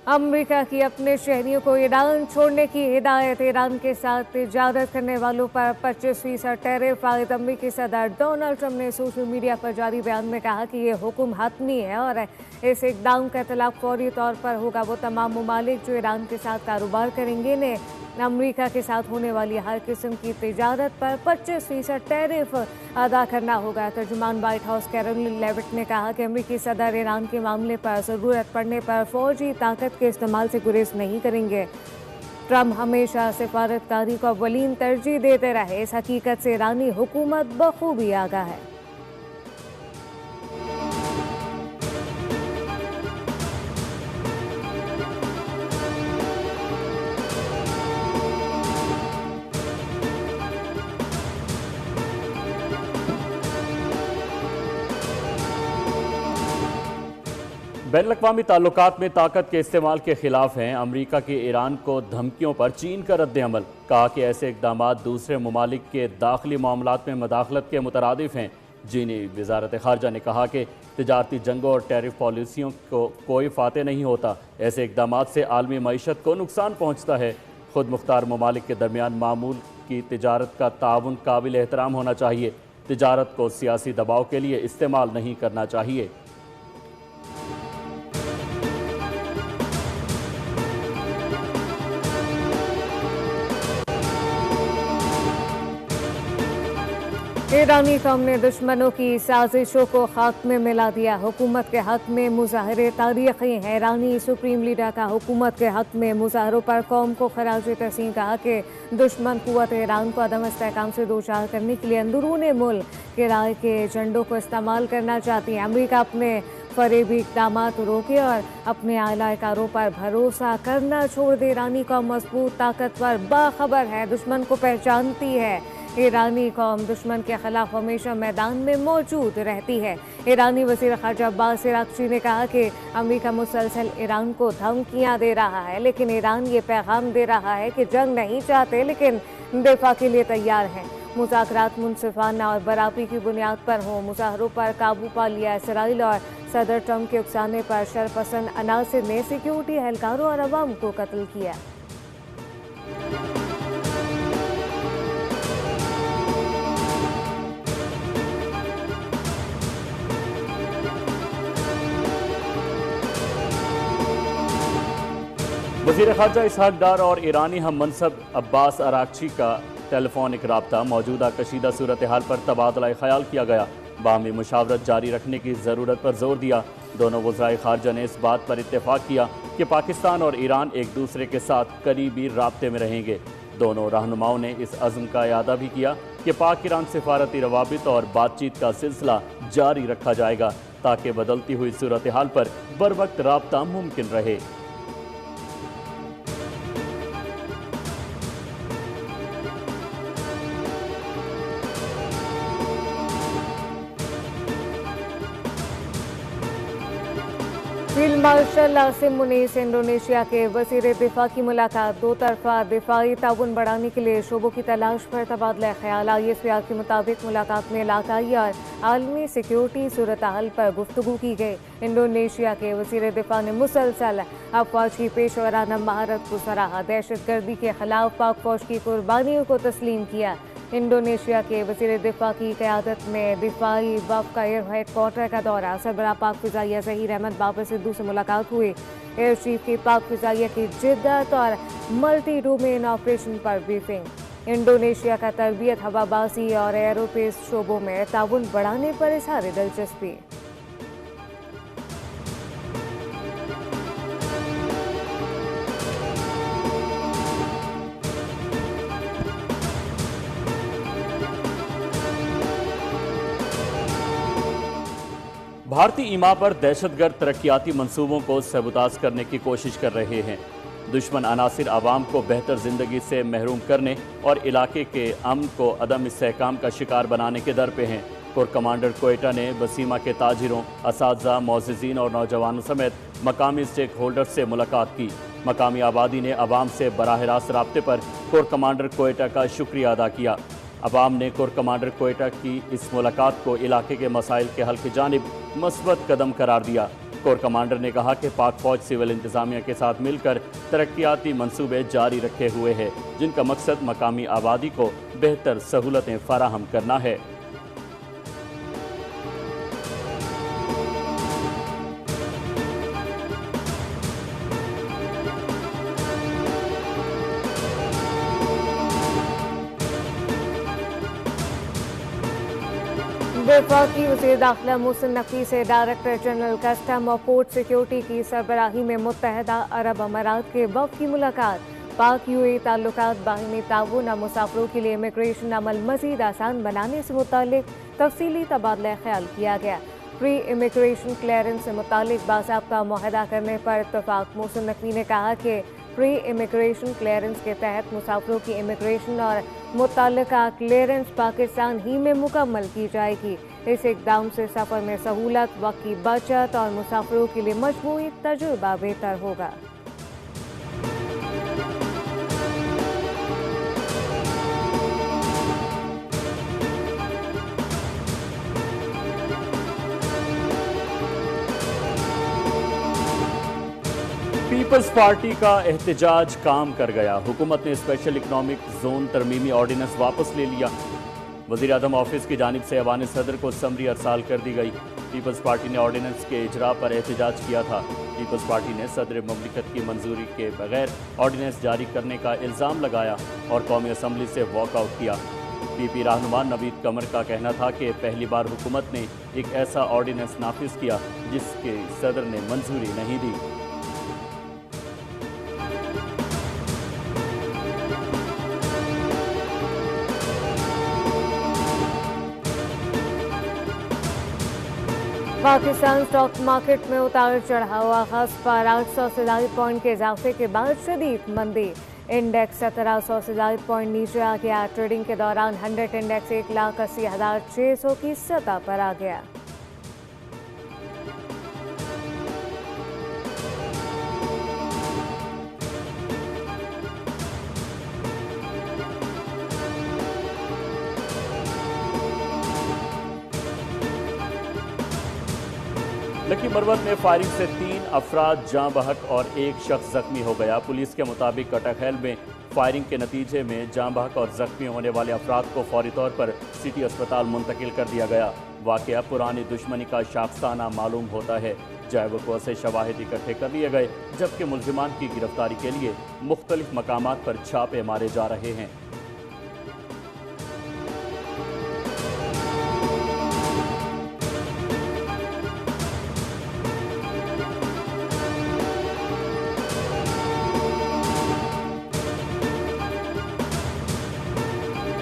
America की अपने शहरियों को ईरान छोड़ने की हिदायत। ईरान के साथ तिजारत करने वालों पर 25% टैरिफ आयद। अमेरिकी सदर डोनाल्ड ट्रंप ने सोशल मीडिया पर जारी बयान में कहा कि ये हुक्म हतमी है और इस इकदाम का इतलाक फौरी तौर पर होगा। वो तमाम ममालिक जो ईरान के साथ कारोबार करेंगे ने अमेरिका के साथ होने वाली हर किस्म की तिजारत पर 25% टैरिफ अदा करना होगा। तर्जुमान व्हाइट हाउस कैरोलिन लेविट ने कहा कि अमेरिकी सदर ईरान के मामले पर ज़रूरत पड़ने पर फौजी ताकत के इस्तेमाल से गुरेज नहीं करेंगे। ट्रंप हमेशा सिफारतकारी को अव्वलीन तरजीह देते रहे। इस हकीकत से ईरानी हुकूमत बखूबी आगाह है। बैनुल-अक़वामी ताल्लुकात में ताकत के इस्तेमाल के खिलाफ हैं। अमरीका की ईरान को धमकियों पर चीन का रद्द-ए-अमल। कहा कि ऐसे इक़दाम दूसरे ममालिक के दाखिली मामलात में मदाखलत के मुतरादिफ हैं। चीनी वज़ारत ख़ारजा ने कहा कि तिजारती जंगों और टैरिफ पॉलिसियों को कोई फ़ाते नहीं होता। ऐसे इक़दाम से आलमी मईशत को नुकसान पहुँचता है। खुद मुख्तार ममालिक के दरमियान मामूल की तिजारत का ताउन काबिल एहतराम होना चाहिए। तिजारत को सियासी दबाव के लिए इस्तेमाल नहीं करना चाहिए। ईरानी कौम ने दुश्मनों की साजिशों को खात्मे में ला दिया। हुकूमत के हक में मुजाहरे तारीखी हैं। ईरानी सुप्रीम लीडर का हुकूमत के हक में मुजाहरों पर कौम को खराज तहसीन। कहा कि दुश्मन कुव्वत ईरान को अदम इस्तेहकाम से दोचार करने के लिए अंदरूनी मुल्क किराए के एजेंडों को इस्तेमाल करना चाहती है। अमरीका अपने फरेबी इक़दाम रोके और अपने आलाकारों पर भरोसा करना छोड़ दे। ईरानी कौम मजबूत, ताकतवर, बाखबर है, दुश्मन को पहचानती है। ईरानी कौम दुश्मन के खिलाफ हमेशा मैदान में मौजूद रहती है। ईरानी वज़ीर ख़ारजा अब्बास अराग़ची ने कहा कि अमेरिका मुसलसल ईरान को धमकियां दे रहा है, लेकिन ईरान ये पैगाम दे रहा है कि जंग नहीं चाहते लेकिन दिफा के लिए तैयार हैं। मुज़ाकरात मुनसिफाना और बराबरी की बुनियाद पर हों। मुज़ाहरों पर काबू पा लिया। इसराइल और सदर ट्रंप के उकसाने पर शरपसंद अनासिर ने सिक्योरिटी एहलकारों और अवाम को कत्ल किया। वज़ीर ख़ारजा इसहाक़ डार और ईरानी हम मनसब अब्बास अराग़ची का टेलीफोनिक राब्ता। मौजूदा कशीदा सूरत हाल पर तबादला ख़याल किया गया। बाहमी मुशावरत जारी रखने की ज़रूरत पर जोर दिया। दोनों वज़राए ख़ारजा ने इस बात पर इत्तेफाक किया कि पाकिस्तान और ईरान एक दूसरे के साथ करीबी राब्ते में रहेंगे। दोनों रहनुमाओं ने इस अज़्म का इयादा भी किया कि पाक ईरान सिफारती रवाबित और बातचीत का सिलसिला जारी रखा जाएगा ताकि बदलती हुई सूरत हाल पर बर वक्त राब्ता मुमकिन रहे। फील्ड मार्शल आसिम मुनीस इंडोनेशिया के वज़ीर दिफा की मुलाकात। दो तरफा दिफाई ताउन बढ़ाने के लिए शोबों की तलाश पर तबादला ख्याल। ISPR के मुताबिक मुलाकात में इलाकाई और आलमी सिक्योरिटी सूरत हाल पर गुफ्तगू की गई। इंडोनेशिया के वज़ीर दिफा ने मुसलसल अफवाज की पेशवराना महारत को सराहा। दहशत गर्दी के खिलाफ पाक फौज की कुर्बानियों को तस्लीम किया। इंडोनेशिया के वज़ीर दिफा की क़यादत में दिफाई वफ़ का एयर हेडक्वार्टर का दौरा। सरबराह पाक फ़िज़ाइया ज़हीर अहमद बाबर सिद्धू से मुलाकात हुई। एयर चीफ की पाक फ़िज़ाइया की जिद्दत और मल्टी डोमेन ऑपरेशन पर ब्रीफिंग। इंडोनेशिया का तरबियत, हवाबाजी और एयरोस्पेस शोबों में ताउन बढ़ाने पर इज़हार दिलचस्पी। भारतीय ईमा पर दहशतगर्द तरक्याती मंसूबों को सबूताज करने की कोशिश कर रहे हैं। दुश्मन अनासिर आवाम को बेहतर ज़िंदगी से महरूम करने और इलाके के अमन को अदम इस्तेहकाम का शिकार बनाने के दर पे हैं। कोर कमांडर क्वेटा ने बसीमा के ताजिरों, असातिज़ा, मोअज़्ज़िज़ीन और नौजवानों समेत मकामी स्टेक होल्डर्स से मुलाकात की। मकामी आबादी ने अवाम से बराह रास्त राब्ते पर कोर कमांडर क्वेटा का शुक्रिया अदा किया। अवाम ने कोर कमांडर क्वेटा की इस मुलाकात को इलाके के मसाइल के हल की जानिब मस्बत कदम करार दिया। कोर कमांडर ने कहा कि पाक फौज सिविल इंतजामिया के साथ मिलकर तरक्याती मंसूबे जारी रखे हुए हैं, जिनका मकसद मकामी आबादी को बेहतर सहूलतें फराहम करना है। वफाकी वज़ीर दाखिला मोहसिन नकवी से डायरेक्टर जनरल कस्टम और पोर्ट सिक्योरिटी की सरबराही में मुत्तहदा अरब अमारात के वफ़द की मुलाकात। पाक यूएई ताल्लुकात बाहिनी ताउन और मुसाफिरों के लिए इमिग्रेशन अमल मज़ीद आसान बनाने से मुताल्लिक तफसीली तबादला ख्याल किया गया। प्री इमिग्रेशन क्लियरेंस से मुताल्लिक बाज़ाब्ता मुआहदा करने पर इत्तफाक। मोहसिन नकवी ने कहा कि प्री इमिग्रेशन क्लियरेंस के तहत मुसाफिरों की इमिग्रेशन और मुतल्लिका क्लियरेंस पाकिस्तान ही में मुकम्मल की जाएगी। इस इक़दाम से सफ़र में सहूलत, वक्त की बचत और मुसाफिरों के लिए मजमूई तजुर्बा बेहतर होगा। पीपल्स पार्टी का एहतजाज काम कर गया। हुकूमत ने स्पेशल इकनॉमिक जोन तरमीमी ऑर्डिनेंस वापस ले लिया। वज़ीर आज़म ऑफिस की जानिब से ऐवान सदर को समरी अरसाल कर दी गई। पीपल्स पार्टी ने ऑर्डिनेंस के इजरा पर एहतजाज किया था। पीपल्स पार्टी ने सदर ममलिकत की मंजूरी के बगैर ऑर्डिनेंस जारी करने का इल्ज़ाम लगाया और कौमी असम्बली से वॉकआउट किया। पीपी रहनुमा नवीद कमर का कहना था कि पहली बार हुकूमत ने एक ऐसा ऑर्डिनेंस नाफिज किया जिसके सदर ने मंजूरी नहीं दी। पाकिस्तान स्टॉक मार्केट में उतार चढ़ाव आगाज पर 800 से ज़ायद पॉइंट के इजाफे के बाद शदीद मंदी। इंडेक्स 1700 से ज़ायद पॉइंट नीचे आ गया। ट्रेडिंग के दौरान 100 इंडेक्स 1,80,600 की सतह पर आ गया। लकी मरवत में फायरिंग से 3 अफराद जाँ बहक और 1 शख्स जख्मी हो गया। पुलिस के मुताबिक कटाखैल में फायरिंग के नतीजे में जाँ बहक और जख्मी होने वाले अफराद को फौरी तौर पर सिटी अस्पताल मुंतकिल कर दिया गया। वाक़या पुरानी दुश्मनी का शाखसाना मालूम होता है। जाए वक़्त से शवाहिद इकट्ठे कर लिए गए, जबकि मुल्जिमान की गिरफ्तारी के लिए मुख्तलिफ मकामात पर छापे मारे जा रहे हैं।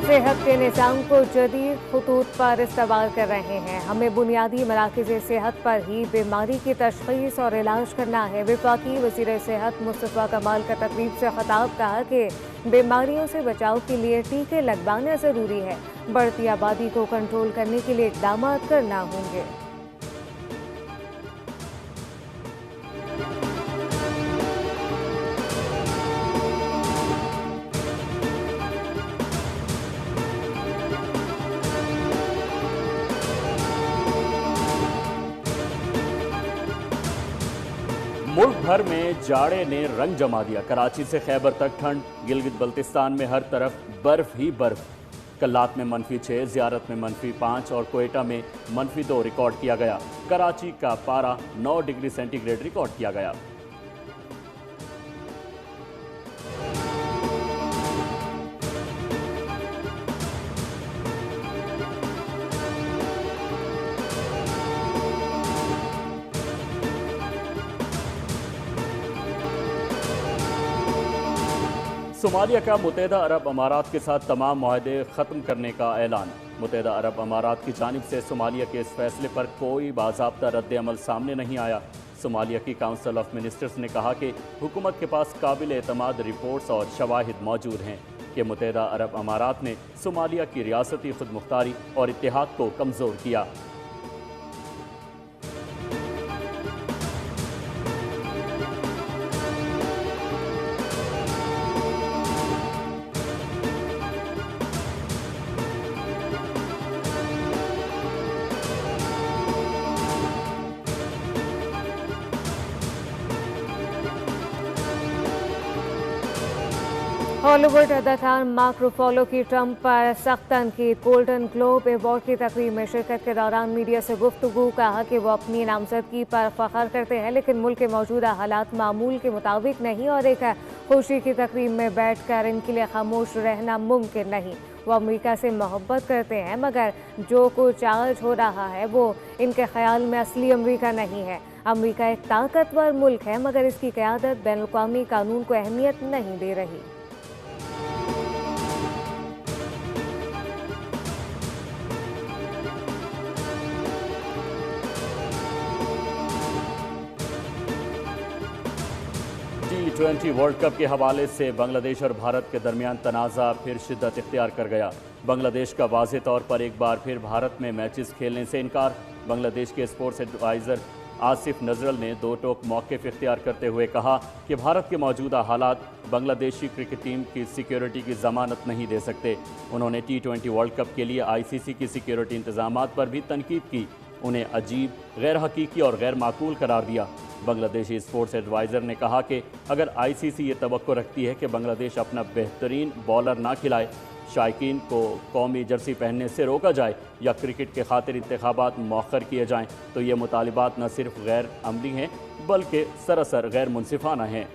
सेहत के निज़ाम को जदीद खतूत पर इस्तेमाल कर रहे हैं। हमें बुनियादी मराकज़ सेहत पर ही बीमारी की तशख़ीस और इलाज करना है। वफाकी वज़ीर सेहत मुस्तफ़ा कमाल का तकरीब से खिताब कहा कि बीमारियों से बचाव के लिए टीके लगवाना ज़रूरी है। बढ़ती आबादी को कंट्रोल करने के लिए इक़दाम करना होंगे। मुल्क भर में जाड़े ने रंग जमा दिया। कराची से खैबर तक ठंड, गिलगित बल्तिस्तान में हर तरफ बर्फ ही बर्फ। कल्लात में -6, ज़ियारत में -5 और कोयटा में -2 रिकॉर्ड किया गया। कराची का पारा 9 डिग्री सेंटीग्रेड रिकॉर्ड किया गया। सोमालिया का मुत्तहदा अरब अमारात के साथ तमाम मुआहदे ख़त्म करने का ऐलान। मुत्तहदा अरब अमारात की जानिब से सोमालिया के इस फैसले पर कोई बाज़ाब्ता रद्द अमल सामने नहीं आया। सोमालिया की काउंसिल ऑफ मिनिस्टर्स ने कहा कि हुकूमत के पास काबिल एतमाद रिपोर्ट्स और शवाहिद मौजूद हैं कि मुत्तहदा अरब अमारात ने सोमालिया की रियासती खुदमुख्तारी और इत्तेहाद को कमज़ोर किया। हॉलीवुड अदाकार मार्क रूफालो की ट्रंप पर सख्त तनकीद। गोल्डन ग्लोब अवार्ड की तकरीब में शिरकत के दौरान मीडिया से गुफ्तगू, कहा कि वो अपनी नामजदगी पर फख्र करते हैं लेकिन मुल्क के मौजूदा हालात मामूल के मुताबिक नहीं और एक खुशी की तकरीब में बैठकर इनके लिए खामोश रहना मुमकिन नहीं। वो अमेरिका से मोहब्बत करते हैं मगर जो कुछ आज हो रहा है वो इनके ख्याल में असली अमेरिका नहीं है। अमेरिका एक ताकतवर मुल्क है मगर इसकी क़यादत बैनुल-अक़वामी कानून को अहमियत नहीं दे रही। T20 वर्ल्ड कप के हवाले से बांग्लादेश और भारत के दरमियान तनाज़ा फिर शिद्दत इख्तियार कर गया। बांग्लादेश का वाज़ेह तौर पर एक बार फिर भारत में मैचेस खेलने से इनकार। बांग्लादेश के स्पोर्ट्स एडवाइज़र आसिफ नजरल ने दो टोक मौक़िफ़ इख्तियार करते हुए कहा कि भारत के मौजूदा हालात बांग्लादेशी क्रिकेट टीम की सिक्योरिटी की ज़मानत नहीं दे सकते। उन्होंने T20 वर्ल्ड कप के लिए ICC की सिक्योरिटी इंतज़ामात पर भी तनकीद की, उन्हें अजीब, गैर हकीकी और गैर माकूल करार दिया। बांग्लादेशी स्पोर्ट्स एडवाइज़र ने कहा कि अगर ICC ये तवक्को रखती है कि बांग्लादेश अपना बेहतरीन बॉलर ना खिलाए, शायकीन को कौमी जर्सी पहनने से रोका जाए या क्रिकेट के खातिर इंतखाबात मौखर किए जाएं, तो ये मुतालिबात न सिर्फ गैर अमली हैं बल्कि सरासर गैर मुनसिफाना हैं।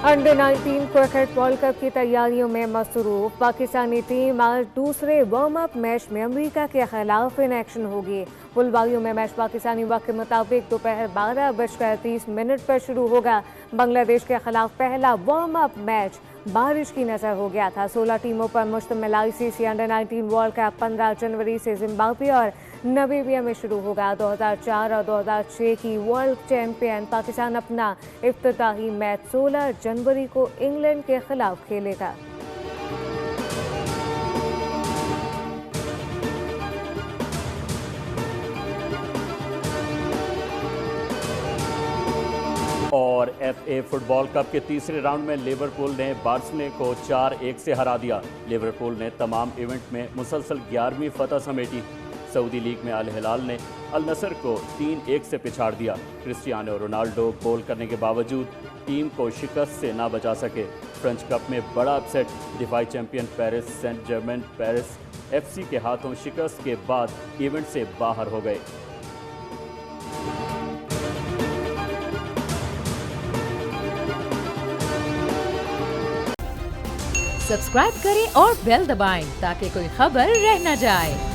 अंडर 19 क्रिकेट वर्ल्ड कप की तैयारियों में मसरूफ पाकिस्तानी टीम आज दूसरे वार्म अप मैच में अमेरिका के खिलाफ इन एक्शन होगी। बुलवारियों में मैच पाकिस्तानी वक्त के मुताबिक दोपहर 12:30 पर शुरू होगा। बांग्लादेश के खिलाफ पहला वार्म अप मैच बारिश की नजर हो गया था। 16 टीमों पर मुश्तमिल ICC अंडर 19 वर्ल्ड कप 15 जनवरी से जिम्बाब्वे और नामीबिया में शुरू होगा। 2004 और 2006 की वर्ल्ड चैंपियन पाकिस्तान अपना इफ्तिताही मैच 16 जनवरी को इंग्लैंड के खिलाफ खेलेगा। और FA फुटबॉल कप के तीसरे राउंड में लिवरपूल ने बार्सले को 4-1 से हरा दिया। लिवरपूल ने तमाम इवेंट में मुसलसल 11वीं फतह समेटी। सऊदी लीग में अल हिलाल ने अल नसर को 3-1 से पिछाड़ दिया। क्रिस्टियानो रोनाल्डो गोल करने के बावजूद टीम को शिकस्त से ना बचा सके। फ्रेंच कप में बड़ा अपसेट, दिफाई champion Paris Saint Germain Paris FC के हाथों शिकस्त के बाद इवेंट से बाहर हो गए। सब्सक्राइब करें और बेल दबाएं ताकि कोई खबर रह न जाए।